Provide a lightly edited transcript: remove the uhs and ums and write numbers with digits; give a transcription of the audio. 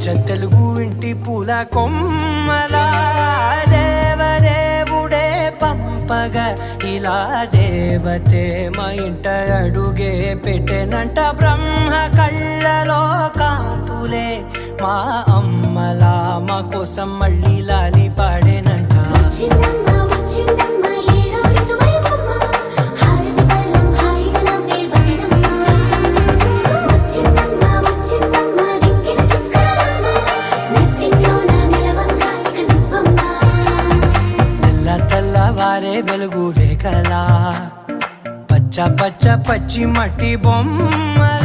తెలుగు ఇంటి పూల కొమ్మలా దేవదేవుడే పంపగా ఇలా దేవతే మా ఇంట అడుగే పెట్టెనంట బ్రహ్మ కళ్ళలో కాంతులే మా అమ్మలా మా కోసం మళ్ళీ లాలి పాడేనంట వారే వెలుగు రేఖలా పచ్చ పచ్చి మట్టి బొమ్మ